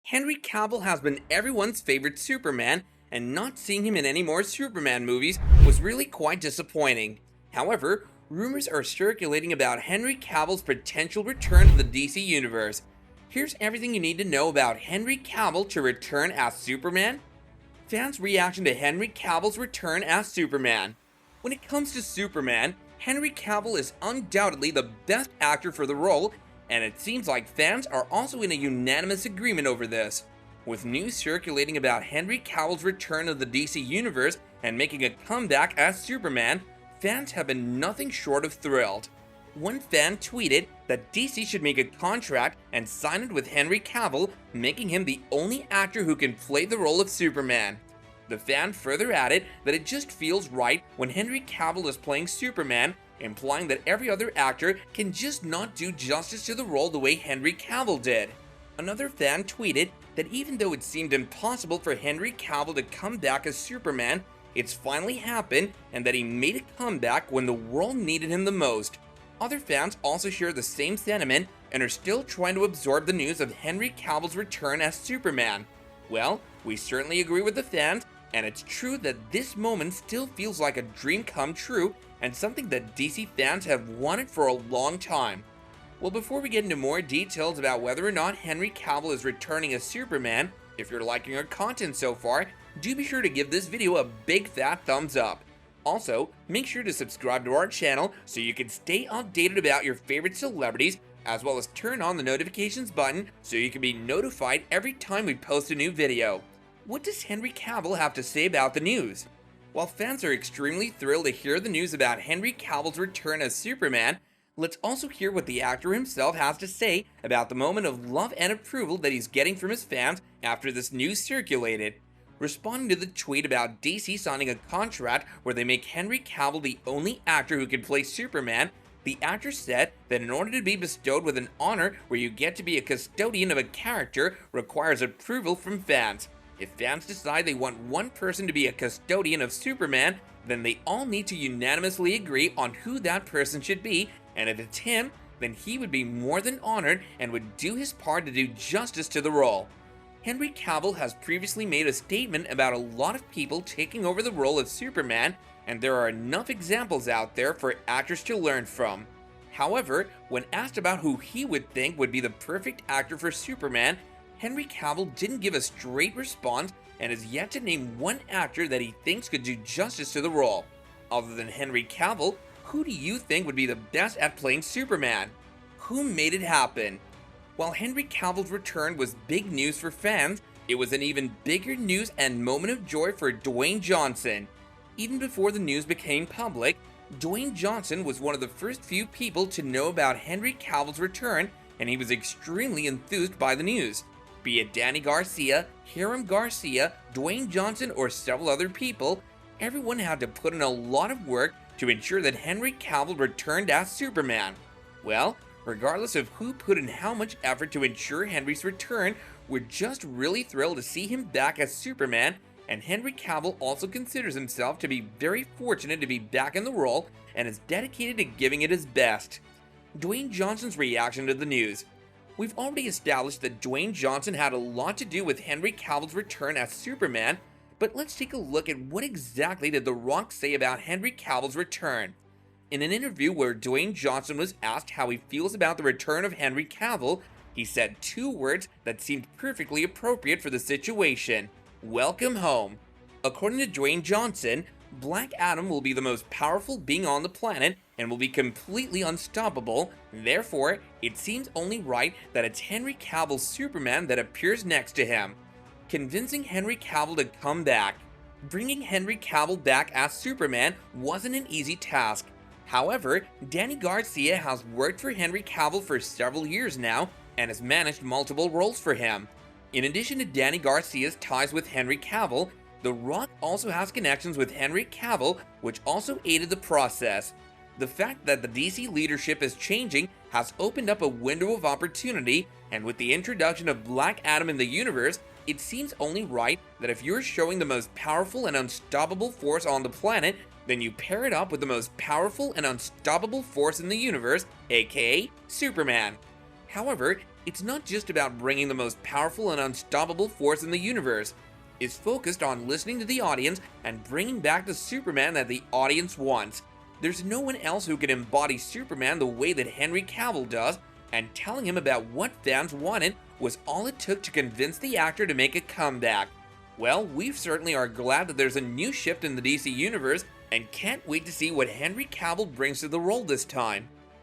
Henry Cavill has been everyone's favorite Superman, and not seeing him in any more Superman movies was really quite disappointing. However, rumors are circulating about Henry Cavill's potential return to the DC Universe. Here's everything you need to know about Henry Cavill to return as Superman. Fans' reaction to Henry Cavill's return as Superman. When it comes to Superman, Henry Cavill is undoubtedly the best actor for the role, and it seems like fans are also in a unanimous agreement over this. With news circulating about Henry Cavill's return to the DC Universe and making a comeback as Superman, fans have been nothing short of thrilled. One fan tweeted that DC should make a contract and sign it with Henry Cavill, making him the only actor who can play the role of Superman. The fan further added that it just feels right when Henry Cavill is playing Superman, implying that every other actor can just not do justice to the role the way Henry Cavill did. Another fan tweeted that even though it seemed impossible for Henry Cavill to come back as Superman, it's finally happened and that he made a comeback when the world needed him the most. Other fans also share the same sentiment and are still trying to absorb the news of Henry Cavill's return as Superman. Well, we certainly agree with the fans, and it's true that this moment still feels like a dream come true and something that DC fans have wanted for a long time. Well, before we get into more details about whether or not Henry Cavill is returning as Superman, if you're liking our content so far, do be sure to give this video a big fat thumbs up. Also, make sure to subscribe to our channel so you can stay updated about your favorite celebrities, as well as turn on the notifications button so you can be notified every time we post a new video. What does Henry Cavill have to say about the news? While fans are extremely thrilled to hear the news about Henry Cavill's return as Superman, let's also hear what the actor himself has to say about the moment of love and approval that he's getting from his fans after this news circulated. Responding to the tweet about DC signing a contract where they make Henry Cavill the only actor who can play Superman, the actor said that in order to be bestowed with an honor where you get to be a custodian of a character requires approval from fans. If fans decide they want one person to be a custodian of Superman, then they all need to unanimously agree on who that person should be, and if it's him, then he would be more than honored and would do his part to do justice to the role. Henry Cavill has previously made a statement about a lot of people taking over the role of Superman, and there are enough examples out there for actors to learn from. However, when asked about who he would think would be the perfect actor for Superman, Henry Cavill didn't give a straight response and has yet to name one actor that he thinks could do justice to the role. Other than Henry Cavill, who do you think would be the best at playing Superman? Who made it happen? While Henry Cavill's return was big news for fans, it was an even bigger news and moment of joy for Dwayne Johnson. Even before the news became public, Dwayne Johnson was one of the first few people to know about Henry Cavill's return, and he was extremely enthused by the news. Be it Danny Garcia, Hiram Garcia, Dwayne Johnson, or several other people, everyone had to put in a lot of work to ensure that Henry Cavill returned as Superman. Well, regardless of who put in how much effort to ensure Henry's return, we're just really thrilled to see him back as Superman, and Henry Cavill also considers himself to be very fortunate to be back in the role and is dedicated to giving it his best. Dwayne Johnson's reaction to the news. We've already established that Dwayne Johnson had a lot to do with Henry Cavill's return as Superman, but let's take a look at what exactly did The Rock say about Henry Cavill's return. In an interview where Dwayne Johnson was asked how he feels about the return of Henry Cavill, he said two words that seemed perfectly appropriate for the situation: welcome home. According to Dwayne Johnson, Black Adam will be the most powerful being on the planet and will be completely unstoppable. Therefore, it seems only right that it's Henry Cavill's Superman that appears next to him. Convincing Henry Cavill to come back. Bringing Henry Cavill back as Superman wasn't an easy task. However, Danny Garcia has worked for Henry Cavill for several years now and has managed multiple roles for him. In addition to Danny Garcia's ties with Henry Cavill, The Rock also has connections with Henry Cavill, which also aided the process. The fact that the DC leadership is changing has opened up a window of opportunity, and with the introduction of Black Adam in the universe, it seems only right that if you're showing the most powerful and unstoppable force on the planet, then you pair it up with the most powerful and unstoppable force in the universe, aka Superman. However, It's not just about bringing the most powerful and unstoppable force in the universe. It's focused on listening to the audience and bringing back the Superman that the audience wants. There's no one else who can embody Superman the way that Henry Cavill does, and telling him about what fans wanted was all it took to convince the actor to make a comeback. Well, we certainly are glad that there's a new shift in the DC universe and can't wait to see what Henry Cavill brings to the role this time.